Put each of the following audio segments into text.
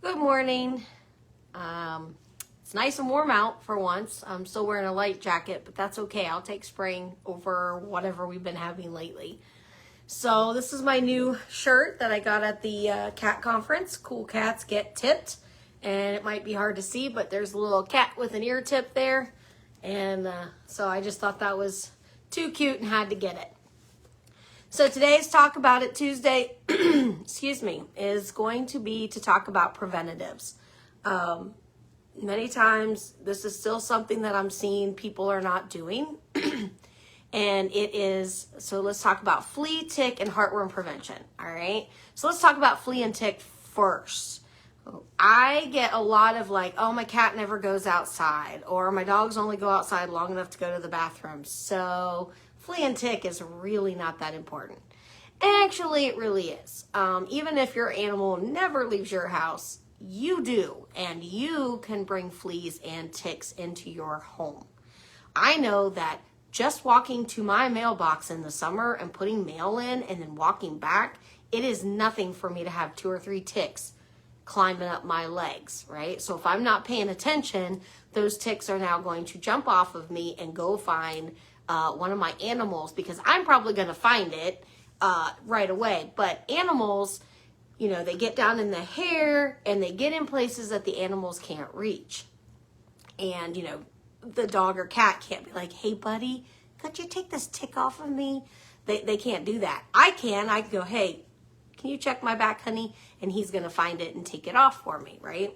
Good morning. It's nice and warm out for once. I'm still wearing a light jacket, but that's okay. I'll take spring over whatever we've been having lately. So this is my new shirt that I got at the cat conference. Cool cats get tipped. And it might be hard to see, but there's a little cat with an ear tip there. And so I just thought that was too cute and had to get it. So today's Talk About It Tuesday, excuse me, is going to be to talk about preventatives. Many times this is still something that I'm seeing people are not doing. And it is, so let's talk about flea, tick, and heartworm prevention. All right. So let's talk about flea and tick first. I get a lot of like, oh, my cat never goes outside, or my dogs only go outside long enough to go to the bathroom. So flea and tick is really not that important. Actually, it really is. Even if your animal never leaves your house, you do, and you can bring fleas and ticks into your home. I know that just walking to my mailbox in the summer and putting mail in and then walking back, it is nothing for me to have 2 or 3 ticks climbing up my legs, right? So if I'm not paying attention, those ticks are now going to jump off of me and go find one of my animals, because I'm probably going to find it right away. But animals, you know, they get down in the hair and they get in places that the animals can't reach. And, you know, the dog or cat can't be like, hey, buddy, could you take this tick off of me? They can't do that. I can go, hey, can you check my back, honey? And he's going to find it and take it off for me, right?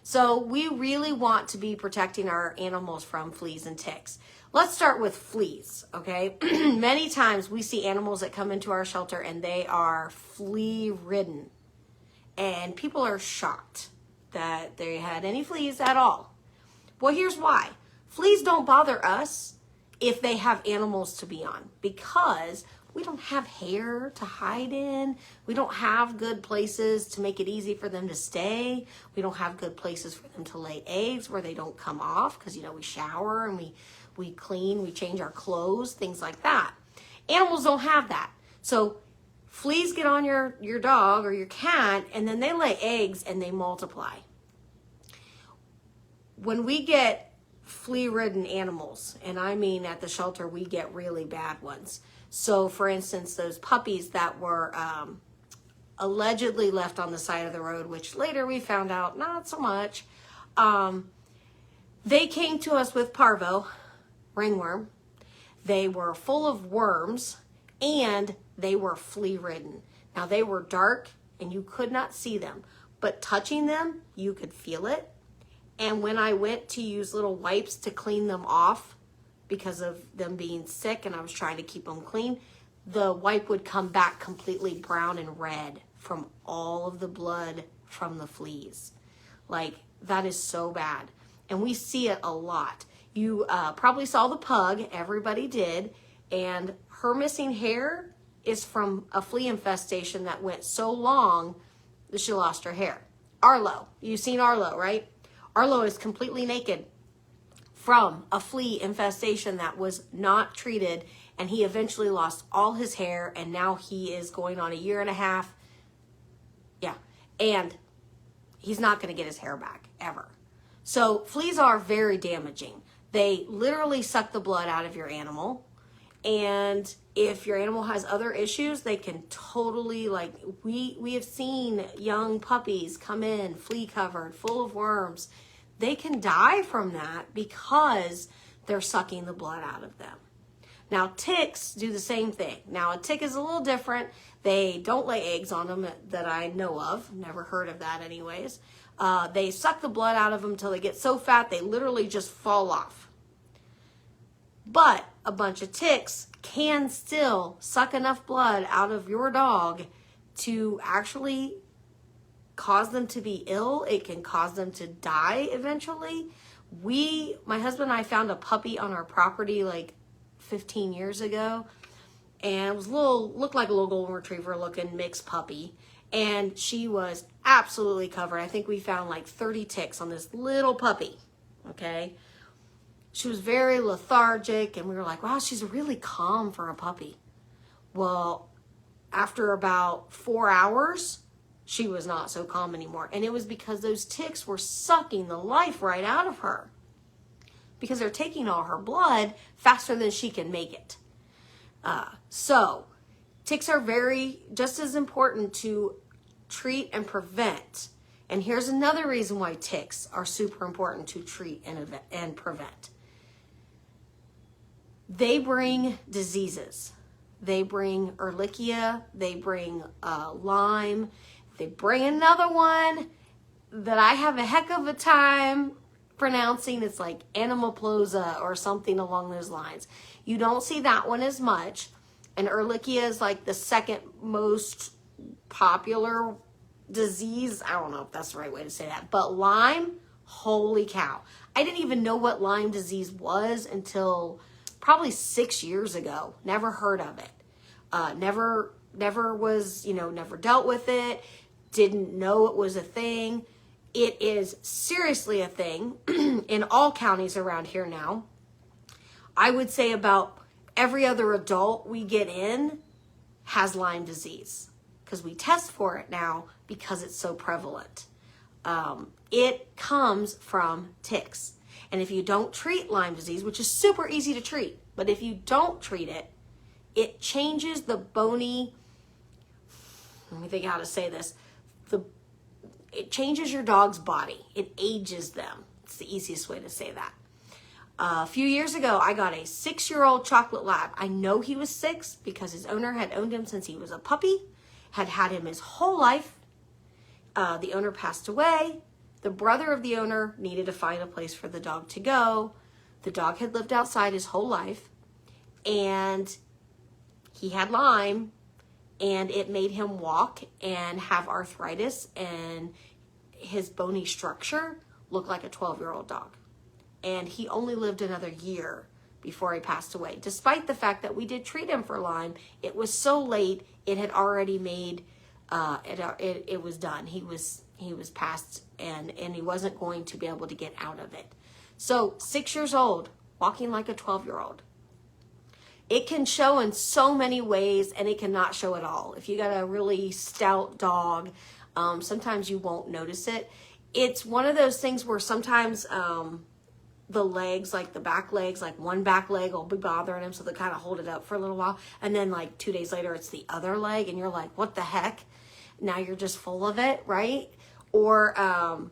So we really want to be protecting our animals from fleas and ticks. Let's start with fleas, okay? Many times we see animals that come into our shelter and they are flea ridden. And people are shocked that they had any fleas at all. Well, here's why. Fleas don't bother us if they have animals to be on, because we don't have hair to hide in. We don't have good places to make it easy for them to stay. We don't have good places for them to lay eggs where they don't come off, because, you know, we shower and we clean, we change our clothes, things like that. Animals don't have that. So fleas get on your dog or your cat, and then they lay eggs and they multiply. When we get flea-ridden animals, and I mean at the shelter, we get really bad ones. So, for instance, those puppies that were allegedly left on the side of the road, which later we found out not so much, they came to us with parvo, ringworm. They were full of worms, and they were flea-ridden. Now, they were dark, and you could not see them, but touching them, you could feel it. And when I went to use little wipes to clean them off because of them being sick and I was trying to keep them clean, the wipe would come back completely brown and red from all of the blood from the fleas. Like, that is so bad. And we see it a lot. You probably saw the pug, everybody did, and her missing hair is from a flea infestation that went so long that she lost her hair. Arlo, you've seen Arlo, right? Arlo is completely naked from a flea infestation that was not treated, and he eventually lost all his hair, and now he is going on 1.5 years. Yeah, and he's not going to get his hair back, ever. So fleas are very damaging. They literally suck the blood out of your animal, and if your animal has other issues, they can totally, like, we have seen young puppies come in flea covered, full of worms. They can die from that because they're sucking the blood out of them. Now, ticks do the same thing. Now, a tick is a little different. They don't lay eggs on them that I know of. Never heard of that anyways. They suck the blood out of them until they get so fat they literally just fall off. But a bunch of ticks can still suck enough blood out of your dog to actually cause them to be ill. It can cause them to die eventually. My husband and I found a puppy on our property like 15 years ago, and it was looked like a little golden retriever looking mixed puppy, and she was absolutely covered. I think we found like 30 ticks on this little puppy, okay? She was very lethargic, and we were like, wow, she's really calm for a puppy. Well, after about 4 hours, she was not so calm anymore. And it was because those ticks were sucking the life right out of her, because they're taking all her blood faster than she can make it. So ticks are just as important to treat and prevent. And here's another reason why ticks are super important to treat and prevent. They bring diseases. They bring Ehrlichia, they bring Lyme, they bring another one that I have a heck of a time pronouncing. It's like anomoplosa or something along those lines. You don't see that one as much. And Ehrlichia is like the second most popular disease. I don't know if that's the right way to say that. But Lyme, holy cow. I didn't even know what Lyme disease was until probably 6 years ago. Never heard of it. Never was, never dealt with it. Didn't know it was a thing. It is seriously a thing in all counties around here now. I would say about every other adult we get in has Lyme disease, because we test for it now because it's so prevalent. It comes from ticks. And if you don't treat Lyme disease, which is super easy to treat, but if you don't treat it, it changes the bony, let me think how to say this, it changes your dog's body. It ages them. It's the easiest way to say that. A few years ago, I got a 6-year-old chocolate lab. I know he was 6 because his owner had owned him since he was a puppy, had had him his whole life. The owner passed away. The brother of the owner needed to find a place for the dog to go. The dog had lived outside his whole life, and he had Lyme, and it made him walk and have arthritis, and his bony structure looked like a 12-year-old dog. And he only lived another year before he passed away. Despite the fact that we did treat him for Lyme, it was so late, it had already made, it was done. He was past, and he wasn't going to be able to get out of it. So 6 years old, walking like a 12-year-old. It can show in so many ways, and it cannot show at all. If you got a really stout dog, sometimes you won't notice it. It's one of those things where sometimes the legs, like the back legs, like one back leg will be bothering him, so they kind of hold it up for a little while. And then like 2 days later, it's the other leg, and you're like, what the heck? Now you're just full of it, right? Or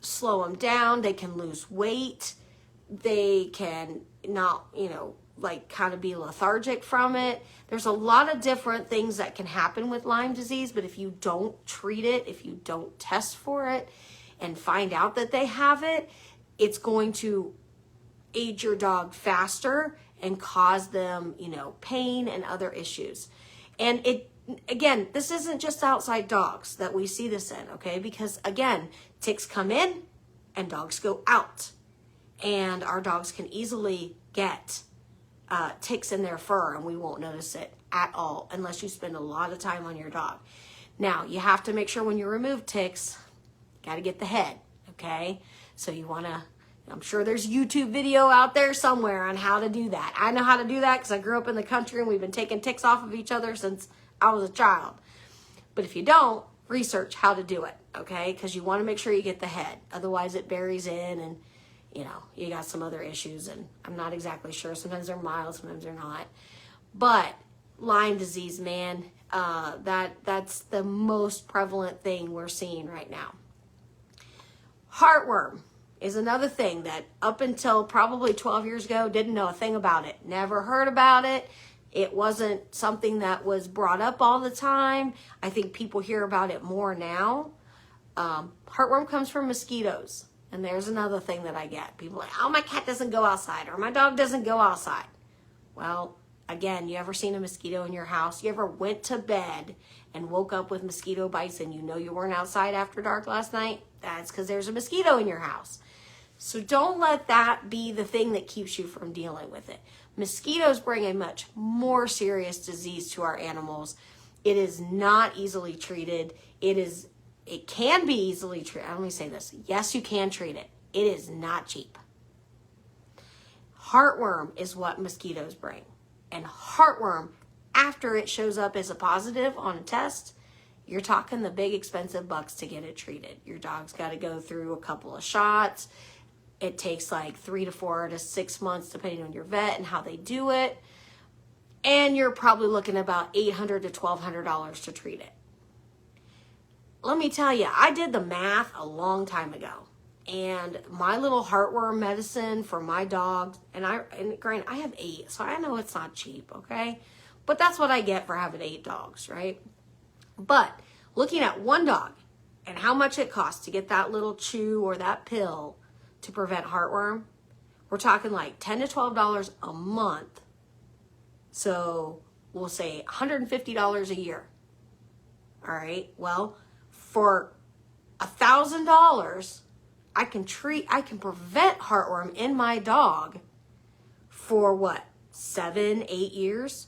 slow them down. They can lose weight. They can not, like kind of be lethargic from it. There's a lot of different things that can happen with Lyme disease, but if you don't treat it, if you don't test for it and find out that they have it, it's going to age your dog faster and cause them, pain and other issues. And again, this isn't just outside dogs that we see this in, okay? Because again, ticks come in and dogs go out. And our dogs can easily get ticks in their fur, and we won't notice it at all unless you spend a lot of time on your dog. Now, you have to make sure when you remove ticks, got to get the head, okay? So you want to, I'm sure there's YouTube video out there somewhere on how to do that. I know how to do that because I grew up in the country and we've been taking ticks off of each other since I was a child. But if you don't, research how to do it, okay? Because you want to make sure you get the head. Otherwise, it buries in and you got some other issues, and I'm not exactly sure. Sometimes they're mild, sometimes they're not. But Lyme disease, man, that's the most prevalent thing we're seeing right now. Heartworm is another thing that up until probably 12 years ago, didn't know a thing about it. Never heard about it. It wasn't something that was brought up all the time. I think people hear about it more now. Heartworm comes from mosquitoes. And there's another thing that I get. People are like, oh, my cat doesn't go outside, or my dog doesn't go outside. Well, again, you ever seen a mosquito in your house? You ever went to bed and woke up with mosquito bites and you weren't outside after dark last night? That's because there's a mosquito in your house. So don't let that be the thing that keeps you from dealing with it. Mosquitoes bring a much more serious disease to our animals. It is not easily treated. It can be easily treated. Let me say this. Yes, you can treat it. It is not cheap. Heartworm is what mosquitoes bring. And heartworm, after it shows up as a positive on a test, You're talking the big expensive bucks to get it treated. Your dog's got to go through a couple of shots. It takes like 3 to 4 to 6 months depending on your vet and how they do it. And you're probably looking about $800 to $1,200 to treat it. Let me tell you, I did the math a long time ago. And my little heartworm medicine for my dog, and granted, I have 8, so I know it's not cheap, okay? But that's what I get for having 8 dogs, right? But looking at one dog and how much it costs to get that little chew or that pill to prevent heartworm, we're talking like $10 to $12 a month. So we'll say $150 a year. All right. Well, for $1,000, I can prevent heartworm in my dog for what, 7, 8 years?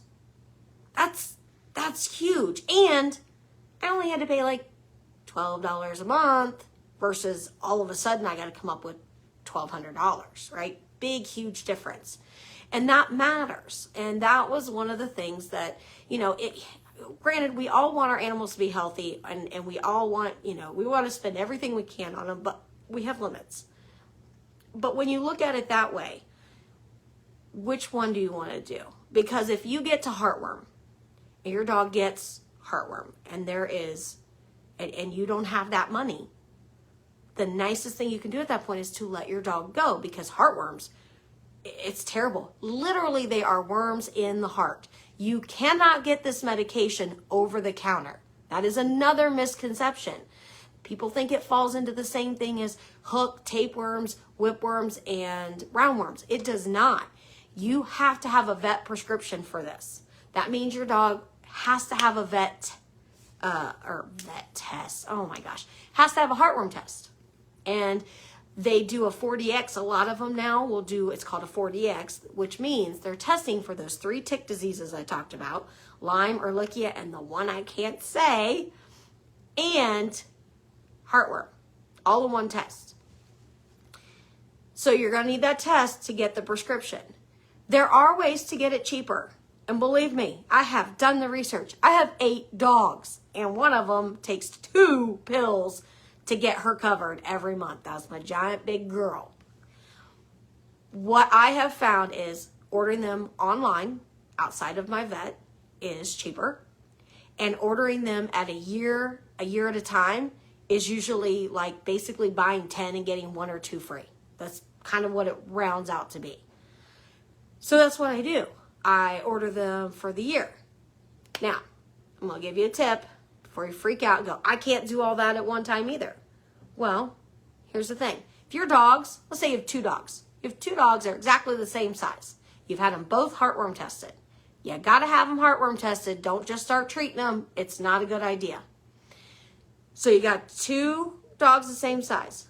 That's huge. And I only had to pay like $12 a month versus all of a sudden I got to come up with $1,200, right? Big, huge difference. And that matters. And that was one of the things that, granted, we all want our animals to be healthy and we all want, we want to spend everything we can on them, but we have limits. But when you look at it that way, which one do you want to do? Because if you get to heartworm, and your dog gets heartworm, and you don't have that money, the nicest thing you can do at that point is to let your dog go, because heartworms, it's terrible. Literally, they are worms in the heart. You cannot get this medication over the counter. That is another misconception. People think it falls into the same thing as hook, tapeworms, whipworms, and roundworms. It does not. You have to have a vet prescription for this. That means your dog has to have a vet test. Oh my gosh. Has to have a heartworm test. And they do a 4DX. A lot of them now will do, it's called a 4DX, which means they're testing for those 3 tick diseases I talked about, Lyme, Ehrlichia, and the one I can't say, and heartworm, all in one test. So you're going to need that test to get the prescription. There are ways to get it cheaper. And believe me, I have done the research. I have 8 dogs, and one of them takes 2 pills to get her covered every month. That's my giant big girl. What I have found is ordering them online outside of my vet is cheaper, and ordering them at a year at a time is usually like basically buying 10 and getting 1 or 2 free. That's kind of what it rounds out to be. So that's what I do. I order them for the year. Now, I'm going to give you a tip before you freak out and go, I can't do all that at one time either. Well, here's the thing. If your dogs, let's say you have 2 dogs. You have 2 dogs that are exactly the same size. You've had them both heartworm tested. You got to have them heartworm tested. Don't just start treating them. It's not a good idea. So you got 2 dogs the same size.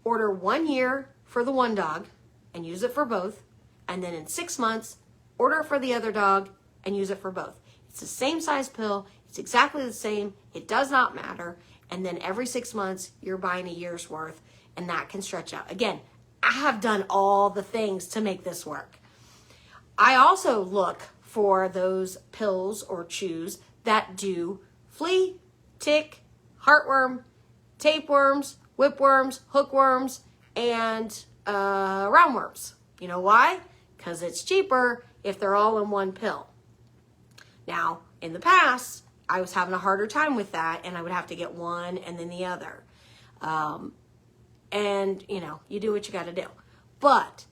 Order 1 year for the one dog and use it for both. And then in 6 months, order it for the other dog and use it for both. It's the same size pill. It's exactly the same. It does not matter. And then every 6 months, you're buying a year's worth, and that can stretch out. Again, I have done all the things to make this work. I also look for those pills or chews that do flea, tick, heartworm, tapeworms, whipworms, hookworms, and roundworms. You know why? Because it's cheaper if they're all in one pill. Now, in the past, I was having a harder time with that, and I would have to get one and then the other. And, you do what you got to do. But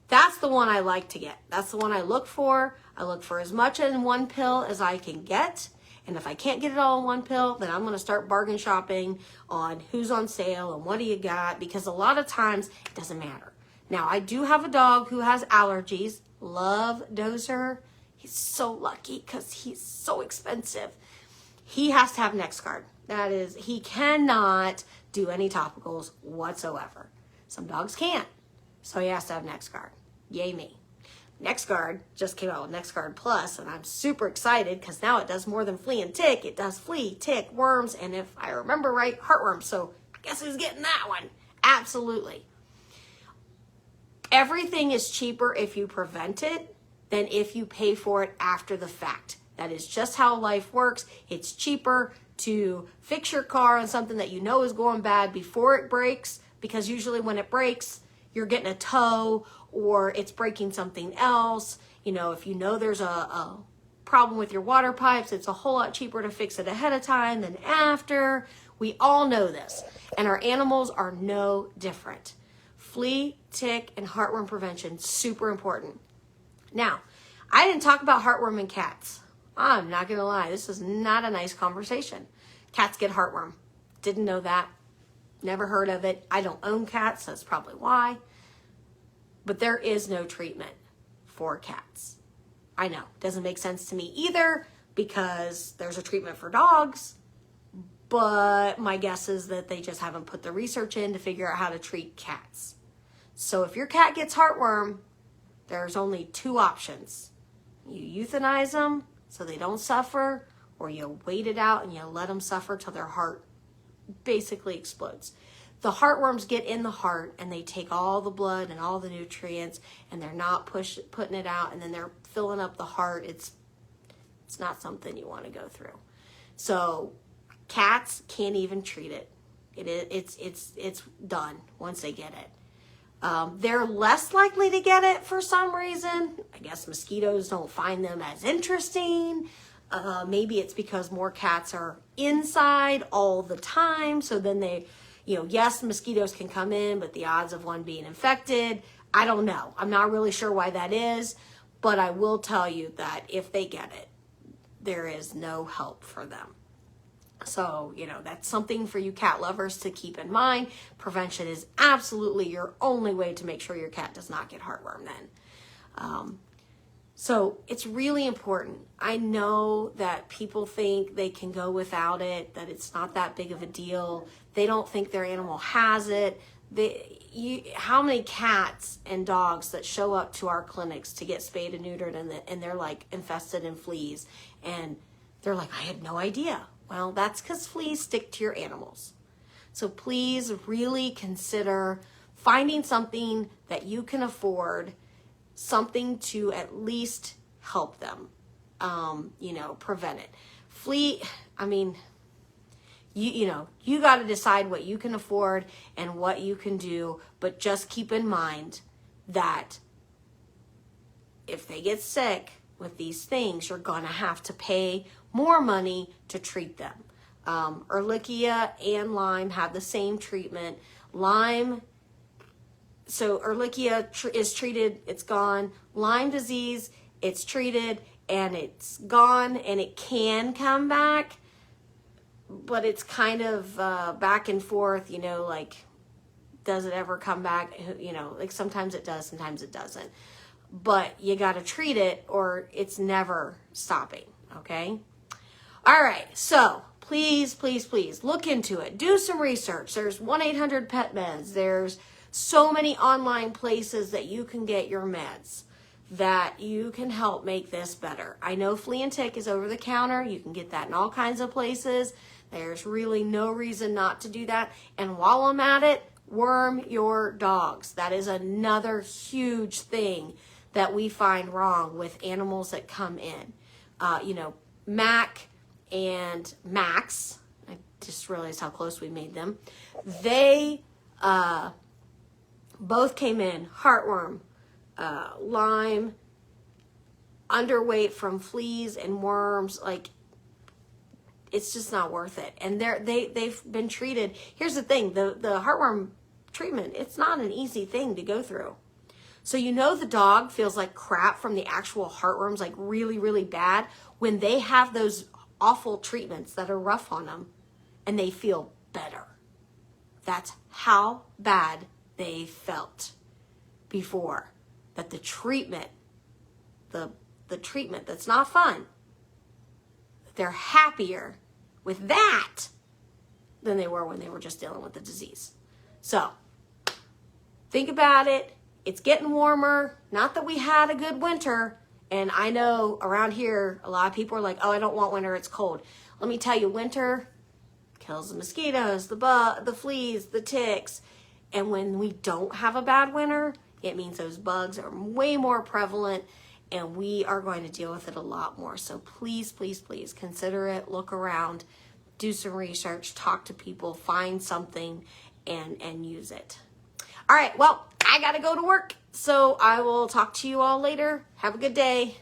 that's the one I like to get. That's the one I look for. I look for as much in one pill as I can get. And if I can't get it all in one pill, then I'm going to start bargain shopping on who's on sale and what do you got, because a lot of times it doesn't matter. Now, I do have a dog who has allergies. Love Dozer. He's so lucky because he's so expensive. He has to have NexGard. That is, he cannot do any topicals whatsoever. Some dogs can't. So he has to have NexGard. Yay me. NexGard just came out with NexGard Plus, and I'm super excited because now it does more than flea and tick. It does flea, tick, worms, and if I remember right, heartworm. So I guess who's getting that one? Absolutely. Everything is cheaper if you prevent it than if you pay for it after the fact. That is just how life works. It's cheaper to fix your car on something that you know is going bad before it breaks, because usually when it breaks, you're getting a tow or it's breaking something else. You know, if you know there's a problem with your water pipes, it's a whole lot cheaper to fix it ahead of time than after. We all know this, and our animals are no different. Flea, tick, and heartworm prevention, super important. Now, I didn't talk about heartworm in cats. I'm not gonna lie, this is not a nice conversation. Cats get heartworm. Didn't know that. Never heard of it. I don't own cats, that's probably why. But there is no treatment for cats. I know, doesn't make sense to me either, because there's a treatment for dogs, but my guess is that they just haven't put the research in to figure out how to treat cats. So if your cat gets heartworm, there's only two options. You euthanize them so they don't suffer, or you wait it out and you let them suffer till their heart basically explodes. The heartworms get in the heart and they take all the blood and all the nutrients, and they're not putting it out, and then they're filling up the heart. It's not something you want to go through. So cats can't even treat it. It's done once they get it. They're less likely to get it for some reason. I guess mosquitoes don't find them as interesting. Maybe it's because more cats are inside all the time. So then they, yes, mosquitoes can come in, but the odds of one being infected, I don't know. I'm not really sure why that is, but I will tell you that if they get it, there is no help for them. So, that's something for you cat lovers to keep in mind. Prevention is absolutely your only way to make sure your cat does not get heartworm then. So it's really important. I know that people think they can go without it, that it's not that big of a deal. They don't think their animal has it. How many cats and dogs that show up to our clinics to get spayed and neutered, and they're like infested in fleas, and they're like, I had no idea. Well, that's because fleas stick to your animals. So please really consider finding something that you can afford, something to at least help them, prevent it. Flea, you got to decide what you can afford and what you can do, but just keep in mind that if they get sick with these things, you're going to have to pay more money to treat them. Ehrlichia and Lyme have the same treatment. Ehrlichia is treated, it's gone. Lyme disease, it's treated and it's gone, and it can come back, but it's kind of back and forth, does it ever come back? Sometimes it does, sometimes it doesn't. But you got to treat it or it's never stopping, okay? All right, so please, please, please look into it. Do some research. There's 1-800-PET-MEDS. There's so many online places that you can get your meds that you can help make this better. I know flea and tick is over the counter. You can get that in all kinds of places. There's really no reason not to do that. And while I'm at it, worm your dogs. That is another huge thing that we find wrong with animals that come in. Mac and Max, I just realized how close we made them. They both came in heartworm, Lyme, underweight from fleas and worms. It's just not worth it. And they've been treated. Here's the thing, the heartworm treatment, it's not an easy thing to go through. So the dog feels like crap from the actual heartworms, like really, really bad, when they have those awful treatments that are rough on them and they feel better. That's how bad they felt before. That the treatment, the treatment that's not fun, they're happier with that than they were when they were just dealing with the disease. So think about it. It's getting warmer. Not that we had a good winter. And I know around here, a lot of people are like, oh, I don't want winter, it's cold. Let me tell you, winter kills the mosquitoes, the fleas, the ticks. And when we don't have a bad winter, it means those bugs are way more prevalent and we are going to deal with it a lot more. So please, please, please consider it, look around, do some research, talk to people, find something, and use it. All right, well, I gotta go to work, so I will talk to you all later. Have a good day.